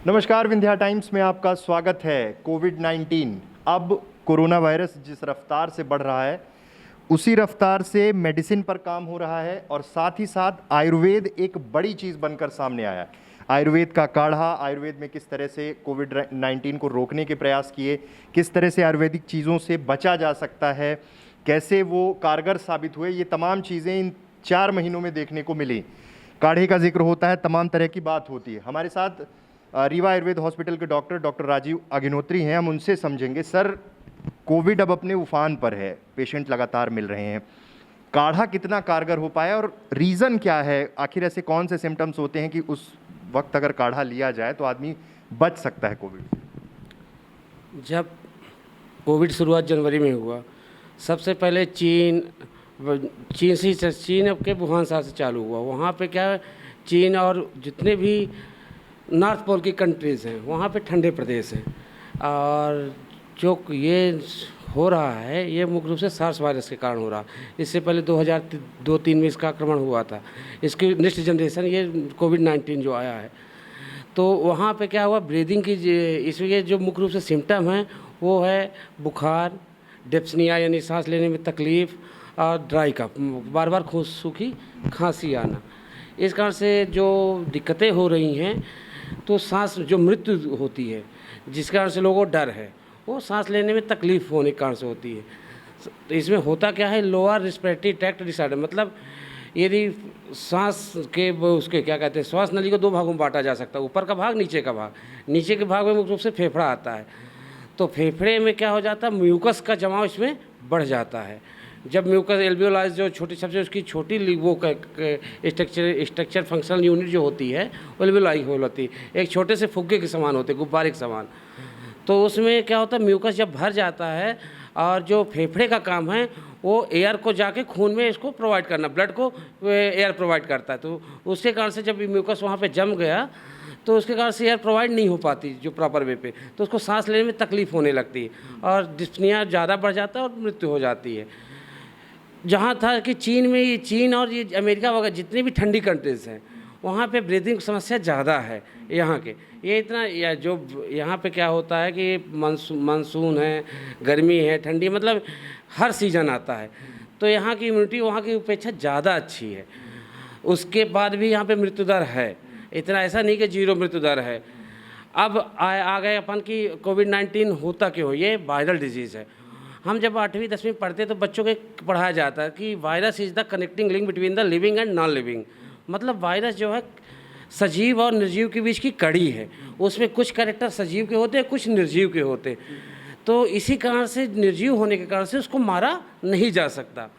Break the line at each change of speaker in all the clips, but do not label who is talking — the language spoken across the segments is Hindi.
नमस्कार, विंध्या टाइम्स में आपका स्वागत है। कोविड-19 अब कोरोना वायरस जिस रफ्तार से बढ़ रहा है उसी रफ्तार से मेडिसिन पर काम हो रहा है और साथ ही साथ आयुर्वेद एक बड़ी चीज़ बनकर सामने आया है। आयुर्वेद का काढ़ा, आयुर्वेद में किस तरह से कोविड-19 को रोकने के प्रयास किए, किस तरह से आयुर्वेदिक चीज़ों से बचा जा सकता है, कैसे वो कारगर साबित हुए, ये तमाम चीज़ें इन 4 महीनों में देखने को मिली। काढ़े का जिक्र होता है, तमाम तरह की बात होती है। हमारे साथ रीवा आयुर्वेद हॉस्पिटल के डॉक्टर राजीव अग्निहोत्री हैं। हम उनसे समझेंगे। सर, कोविड अब अपने उफान पर है, पेशेंट लगातार मिल रहे हैं, काढ़ा कितना कारगर हो पाया और रीज़न क्या है? आखिर ऐसे कौन से सिम्टम्स होते हैं कि उस वक्त अगर काढ़ा लिया जाए तो आदमी बच सकता है कोविड से?
जब कोविड शुरुआत जनवरी में हुआ, सबसे पहले चीन के वुहान शहर से चालू हुआ। वहाँ पे क्या है, चीन और जितने भी नॉर्थ पोल की कंट्रीज़ हैं वहाँ पे ठंडे प्रदेश हैं, और जो ये हो रहा है ये मुख्य रूप से सार्स वायरस के कारण हो रहा है। इससे पहले 2002-3 में इसका आक्रमण हुआ था। इसकी नेक्स्ट जनरेशन ये कोविड-19 जो आया है, तो वहाँ पे क्या हुआ, ब्रीदिंग की इसलिए जो मुख्य रूप से सिम्टम हैं वो है बुखार, डिप्सनिया यानी सांस लेने में तकलीफ़, और ड्राई कफ, बार बार सूखी खांसी आना। इस कारण से जो दिक्कतें हो रही हैं, तो सांस जो मृत्यु होती है जिस कारण से लोगों को डर है, वो सांस लेने में तकलीफ़ होने के कारण से होती है। तो इसमें होता क्या है, लोअर रिस्पिरेटरी ट्रैक्ट डिसऑर्डर, मतलब यदि सांस के उसके क्या कहते हैं, श्वास नली को 2 भागों में बांटा जा सकता है, ऊपर का भाग, नीचे का भाग। नीचे के भाग में मुख्य रूप से फेफड़ा आता है, तो फेफड़े में क्या हो जाता है, म्यूकस का जमाव इसमें बढ़ जाता है। जब म्यूकस एल्वियोलाइज जो छोटी सबसे उसकी छोटी वो स्ट्रक्चर फंक्शनल यूनिट जो होती है वो एल्वियोलाई होती है, एक छोटे से फुग्गे के समान होते हैं, गुब्बारे के समान। तो उसमें क्या होता है, म्यूकस जब भर जाता है और जो फेफड़े का काम है वो एयर को जाके खून में इसको प्रोवाइड करना, ब्लड को एयर प्रोवाइड करता है। तो उसके कारण से जब म्यूकस वहाँ पे जम गया तो उसके कारण से एयर प्रोवाइड नहीं हो पाती जो प्रॉपर वे पे, तो उसको सांस लेने में तकलीफ़ होने लगती है और डिस्पनिया ज़्यादा बढ़ जाता है और मृत्यु हो जाती है। जहाँ था कि चीन और ये अमेरिका वगैरह जितनी भी ठंडी कंट्रीज़ हैं वहाँ पे ब्रीदिंग समस्या ज़्यादा है। यहाँ के ये इतना जो यहाँ पे क्या होता है कि मानसून है, गर्मी है, ठंडी, मतलब हर सीज़न आता है, तो यहाँ की इम्यूनिटी वहाँ की अपेक्षा ज़्यादा अच्छी है। उसके बाद भी यहाँ पे मृत्यु दर है, इतना ऐसा नहीं कि 0 मृत्यु दर है। अब आ गए अपन की कोविड-19 होता क्यों हो, ये वायरल डिजीज़ है। हम जब 8वीं 10वीं पढ़ते तो बच्चों को पढ़ाया जाता है कि virus is the connecting link between the living and non living, मतलब वायरस जो है सजीव और निर्जीव के बीच की कड़ी है। उसमें कुछ कैरेक्टर सजीव के होते हैं, कुछ निर्जीव के होते हैं, तो इसी कारण से निर्जीव होने के कारण से उसको मारा नहीं जा सकता,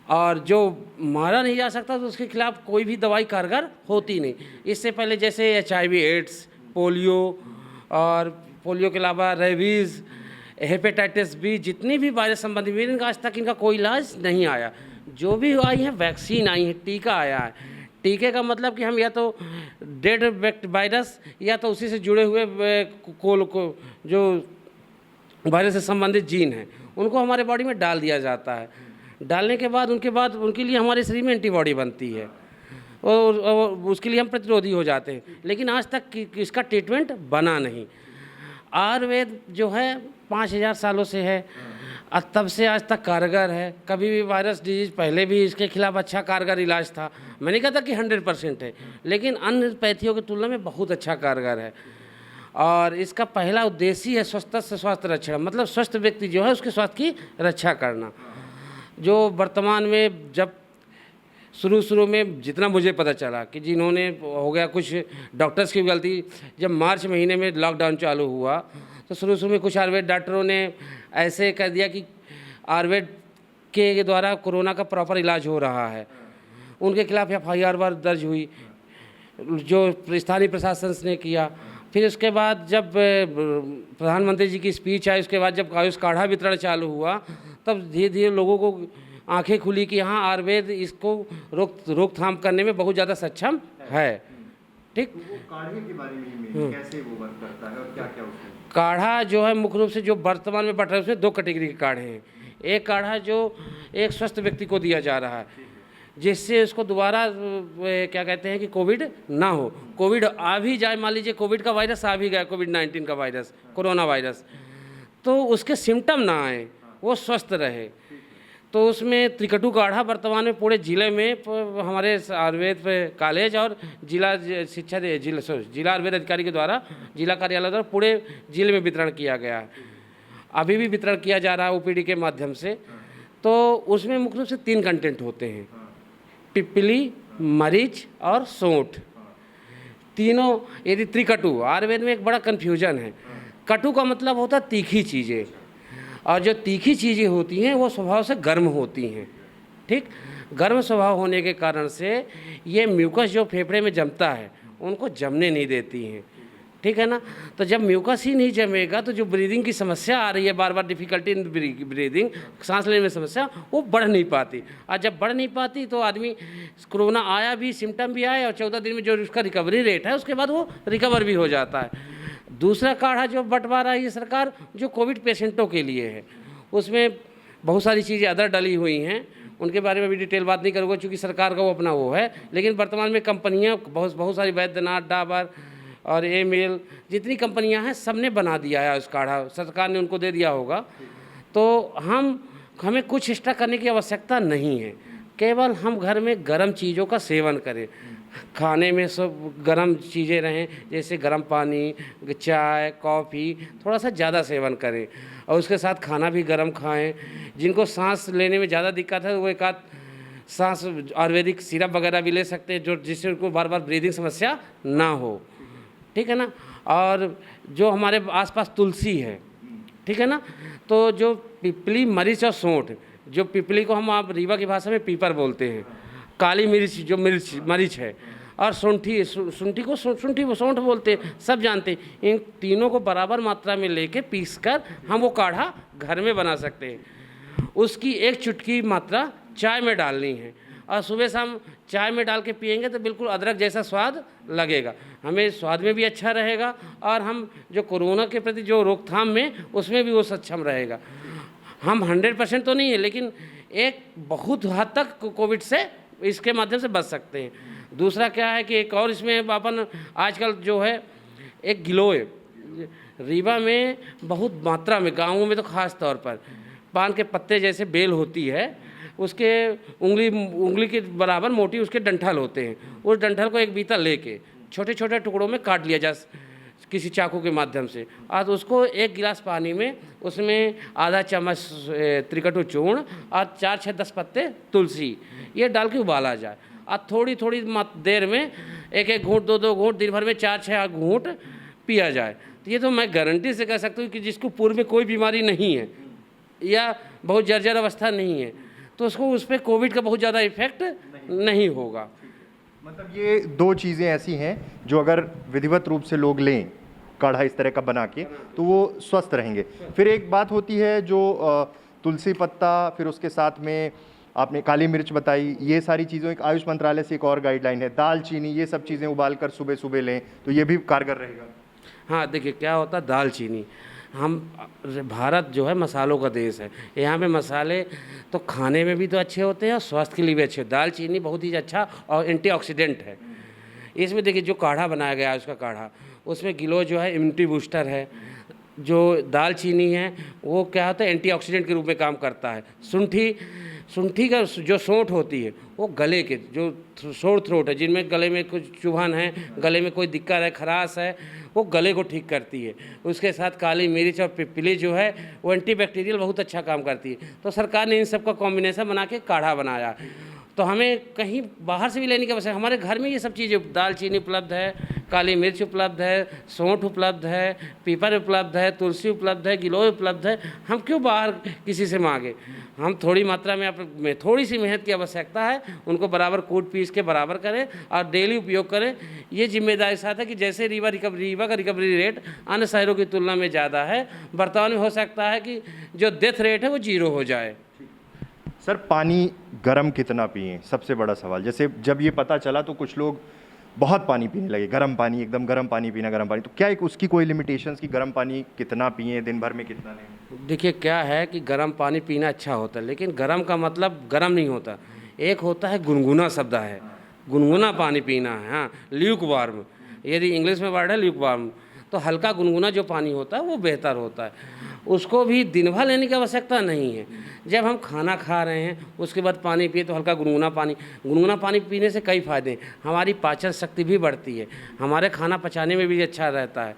और जो मारा नहीं जा सकता तो उसके खिलाफ कोई भी दवाई कारगर होती नहीं। इससे पहले जैसे HIV, एड्स, पोलियो, और पोलियो के अलावा रेबीज़, हेपेटाइटिस बी, जितनी भी वायरस संबंधी इनका आज तक इनका कोई इलाज नहीं आया। जो भी आई है वैक्सीन आई है, टीका आया है। टीके का मतलब कि हम या तो डेड वायरस या तो उसी से जुड़े हुए जो वायरस से संबंधित जीन हैं उनको हमारे बॉडी में डाल दिया जाता है। डालने के बाद उनके लिए हमारे शरीर में एंटीबॉडी बनती है और उसके लिए हम प्रतिरोधी हो जाते हैं, लेकिन आज तक इसका ट्रीटमेंट बना नहीं। आयुर्वेद जो है 5000 सालों से है और तब से आज तक कारगर है। कभी भी वायरस डिजीज़ पहले भी इसके खिलाफ अच्छा कारगर इलाज था। मैं नहीं कहता कि 100% है, लेकिन अन्य पैथियों की तुलना में बहुत अच्छा कारगर है। और इसका पहला उद्देश्य ही है स्वस्थ से स्वास्थ्य रक्षण, मतलब स्वस्थ व्यक्ति जो है उसके स्वास्थ्य की रक्षा करना। जो वर्तमान में जब शुरू में जितना मुझे पता चला कि जिन्होंने हो गया, कुछ डॉक्टर्स की गलती, जब मार्च महीने में लॉकडाउन चालू हुआ तो शुरू में कुछ आयुर्वेद डॉक्टरों ने ऐसे कर दिया कि आयुर्वेद के द्वारा कोरोना का प्रॉपर इलाज हो रहा है। उनके खिलाफ FIR दर्ज हुई जो स्थानीय प्रशासन ने किया। फिर उसके बाद जब प्रधानमंत्री जी की स्पीच आई, उसके बाद जब आयुष काढ़ा वितरण चालू हुआ, तब धीरे धीरे लोगों को आंखें खुली कि हाँ, आयुर्वेद इसको रोकथाम करने में बहुत ज़्यादा सक्षम है। ठीक,
वो काढ़े के बारे में कैसे वो वर्क करता है और क्या-क्या उसमें?
काढ़ा जो है मुख्य रूप से जो वर्तमान में बढ़ रहा है उसमें 2 कैटेगरी के काढ़े हैं। एक काढ़ा जो एक स्वस्थ व्यक्ति को दिया जा रहा है, जिससे उसको दोबारा क्या कहते हैं कि कोविड ना हो। कोविड आ भी जाए, मान लीजिए कोविड का वायरस आ भी गया, कोविड-19 का वायरस, कोरोना वायरस, तो उसके सिम्टम ना आए, वो स्वस्थ रहे। तो उसमें त्रिकटु काढ़ा वर्तमान में पूरे ज़िले में हमारे आयुर्वेद कॉलेज और जिला शिक्षा जिला आयुर्वेद अधिकारी के द्वारा, जिला कार्यालय द्वारा पूरे ज़िले में वितरण किया गया है। अभी भी वितरण किया जा रहा है ओपीडी के माध्यम से। तो उसमें मुख्य रूप से 3 कंटेंट होते हैं, पिप्पली, मरीच और सोंठ। तीनों, यदि त्रिकटु, आयुर्वेद में एक बड़ा कन्फ्यूजन है। कटु का मतलब होता है तीखी चीज़ें, और जो तीखी चीज़ें होती हैं वो स्वभाव से गर्म होती हैं। ठीक, गर्म स्वभाव होने के कारण से ये म्यूकस जो फेफड़े में जमता है उनको जमने नहीं देती हैं। ठीक है ना। तो जब म्यूकस ही नहीं जमेगा तो जो ब्रीदिंग की समस्या आ रही है, बार बार डिफ़िकल्टी इन ब्रीदिंग, सांस लेने में समस्या, वो बढ़ नहीं पाती। और जब बढ़ नहीं पाती तो आदमी, कोरोना आया भी, सिम्टम भी आए, और 14 दिन में जो उसका रिकवरी रेट है उसके बाद वो रिकवर भी हो जाता है। दूसरा काढ़ा जो बंटवा रही है सरकार, जो कोविड पेशेंटों के लिए है, उसमें बहुत सारी चीज़ें अदर डली हुई हैं, उनके बारे में भी डिटेल बात नहीं करूँगा क्योंकि सरकार का वो अपना वो है। लेकिन वर्तमान में कंपनियां बहुत सारी, वैद्यनाथ, डाबर और एमेल, जितनी कंपनियां हैं सब ने बना दिया है उस काढ़ा, सरकार ने उनको दे दिया होगा। तो हमें कुछ एक्स्ट्रा करने की आवश्यकता नहीं है, केवल हम घर में गर्म चीज़ों का सेवन करें। खाने में सब गर्म चीज़ें रहें, जैसे गर्म पानी, चाय, कॉफ़ी थोड़ा सा ज़्यादा सेवन करें, और उसके साथ खाना भी गर्म खाएं। जिनको सांस लेने में ज़्यादा दिक्कत है वो एक आध सांस आयुर्वेदिक सिरप वगैरह भी ले सकते हैं, जो जिससे उनको बार बार ब्रीदिंग समस्या ना हो। ठीक है ना। और जो हमारे आसपास तुलसी है, ठीक है ना, तो जो पिपली, मरीच और सोंठ, जो पिपली को हम आप रीवा की भाषा में पीपर बोलते हैं, काली मिर्च जो मरीच है, और शुंठी को सोंठ बोलते हैं, सब जानते हैं। इन तीनों को बराबर मात्रा में लेके पीसकर हम वो काढ़ा घर में बना सकते हैं। उसकी 1 चुटकी मात्रा चाय में डालनी है, और सुबह शाम चाय में डाल के पिएंगे तो बिल्कुल अदरक जैसा स्वाद लगेगा, हमें स्वाद में भी अच्छा रहेगा, और हम जो कोरोना के प्रति जो रोकथाम में, उसमें भी वो सक्षम रहेगा। हम 100% तो नहीं है, लेकिन एक बहुत हद तक कोविड से इसके माध्यम से बच सकते हैं। दूसरा क्या है कि एक और इसमें अपन आजकल जो है, एक गिलोय रीवा में बहुत मात्रा में, गाँवों में तो ख़ास तौर पर, पान के पत्ते जैसे बेल होती है, उसके उंगली के बराबर मोटी उसके डंठल होते हैं। उस डंठल को एक बीता लेके छोटे छोटे टुकड़ों में काट लिया जा किसी चाकू के माध्यम से, और उसको 1 गिलास पानी में, उसमें आधा चम्मच त्रिकटु चूर्ण और 4 से 10 पत्ते तुलसी, ये डाल के उबाला जाए, और थोड़ी थोड़ी देर में 1-1 घूंट, 2-2 घूंट, दिन भर में 4-6 घूंट पिया जाए। तो ये तो मैं गारंटी से कह सकता हूँ कि जिसको पूर्व में कोई बीमारी नहीं है या बहुत जर्जर अवस्था नहीं है, तो उसको उस पर कोविड का बहुत ज़्यादा इफेक्ट नहीं होगा।
मतलब ये 2 चीज़ें ऐसी हैं जो अगर विधिवत रूप से लोग लें काढ़ा इस तरह का बना के, तो वो स्वस्थ रहेंगे। फिर एक बात होती है जो तुलसी पत्ता, फिर उसके साथ में आपने काली मिर्च बताई, ये सारी चीज़ों, एक आयुष मंत्रालय से एक और गाइडलाइन है, दालचीनी, ये सब चीज़ें उबाल कर सुबह सुबह लें तो ये भी कारगर रहेगा।
हाँ, देखिए क्या होता है, दालचीनी, हम भारत जो है मसालों का देश है, यहाँ पे मसाले तो खाने में भी तो अच्छे होते हैं और स्वास्थ्य के लिए भी अच्छे। दालचीनी बहुत ही अच्छा और एंटीऑक्सीडेंट है। इसमें देखिए जो काढ़ा बनाया गया है, उसका काढ़ा, उसमें गिलोय जो है इम्यूनिटी बूस्टर है। जो दालचीनी है वो क्या होता है, एंटीऑक्सीडेंट के रूप में काम करता है। शुंठी का जो सोंठ होती है वो गले के जो सोर थ्रोट है, जिनमें गले में कुछ चुभन है, गले में कोई दिक्कत है, खराश है, वो गले को ठीक करती है। उसके साथ काली मिर्च और पिपली जो है वो एंटीबैक्टीरियल बहुत अच्छा काम करती है। तो सरकार ने इन सब का कॉम्बिनेशन बना के काढ़ा बनाया। तो हमें कहीं बाहर से भी लेने की आवश्यकता, हमारे घर में ये सब चीज़ें, दालचीनी उपलब्ध है, काली मिर्च उपलब्ध है, सौंठ उपलब्ध है, पीपर उपलब्ध है, तुलसी उपलब्ध है, गिलोय उपलब्ध है। हम क्यों बाहर किसी से मांगे? हम थोड़ी मात्रा में थोड़ी सी मेहनत की आवश्यकता है, उनको बराबर कूट पीस के बराबर करें और डेली उपयोग करें। ये जिम्मेदारी साथ है कि जैसे रीवा का रिकवरी रेट अन्य शहरों की तुलना में ज़्यादा है, वर्तमान में हो सकता है कि जो डेथ रेट है वो 0 हो जाए।
सर, पानी गर्म कितना पिएं, सबसे बड़ा सवाल। जैसे जब ये पता चला तो कुछ लोग बहुत पानी पीने लगे, गर्म पानी, एकदम गर्म पानी पीना, गर्म पानी। तो क्या एक उसकी कोई लिमिटेशंस कि गर्म पानी कितना पिएं, दिन भर में कितना लें?
देखिए क्या है कि गर्म पानी पीना अच्छा होता है, लेकिन गर्म का मतलब गर्म नहीं होता। एक होता है गुनगुना शब्द है, गुनगुना पानी पीना है, हाँ, ल्यूक वार्म, यदि इंग्लिश में वर्ड है ल्यूक वार्म, तो हल्का गुनगुना जो पानी होता है वो बेहतर होता है। उसको भी दिन भर लेने की आवश्यकता नहीं है। जब हम खाना खा रहे हैं उसके बाद पानी पिए तो हल्का गुनगुना पानी पीने से कई फ़ायदे हैं। हमारी पाचन शक्ति भी बढ़ती है, हमारे खाना पचाने में भी अच्छा रहता है।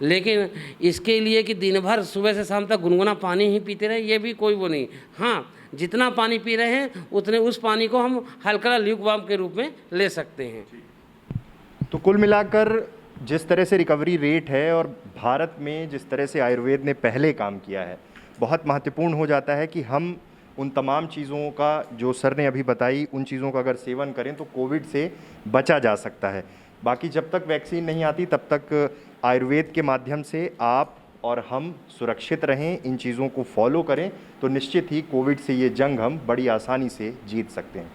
लेकिन इसके लिए कि दिन भर सुबह से शाम तक गुनगुना पानी ही पीते रहे, ये भी कोई वो नहीं। हाँ, जितना पानी पी रहे हैं उतने उस पानी को हम हल्का ल्यूक वार्म के रूप में ले सकते हैं।
तो कुल मिलाकर जिस तरह से रिकवरी रेट है और भारत में जिस तरह से आयुर्वेद ने पहले काम किया है, बहुत महत्वपूर्ण हो जाता है कि हम उन तमाम चीज़ों का जो सर ने अभी बताई, उन चीज़ों का अगर सेवन करें तो कोविड से बचा जा सकता है। बाकी जब तक वैक्सीन नहीं आती तब तक आयुर्वेद के माध्यम से आप और हम सुरक्षित रहें, इन चीज़ों को फॉलो करें तो निश्चित ही कोविड से ये जंग हम बड़ी आसानी से जीत सकते हैं।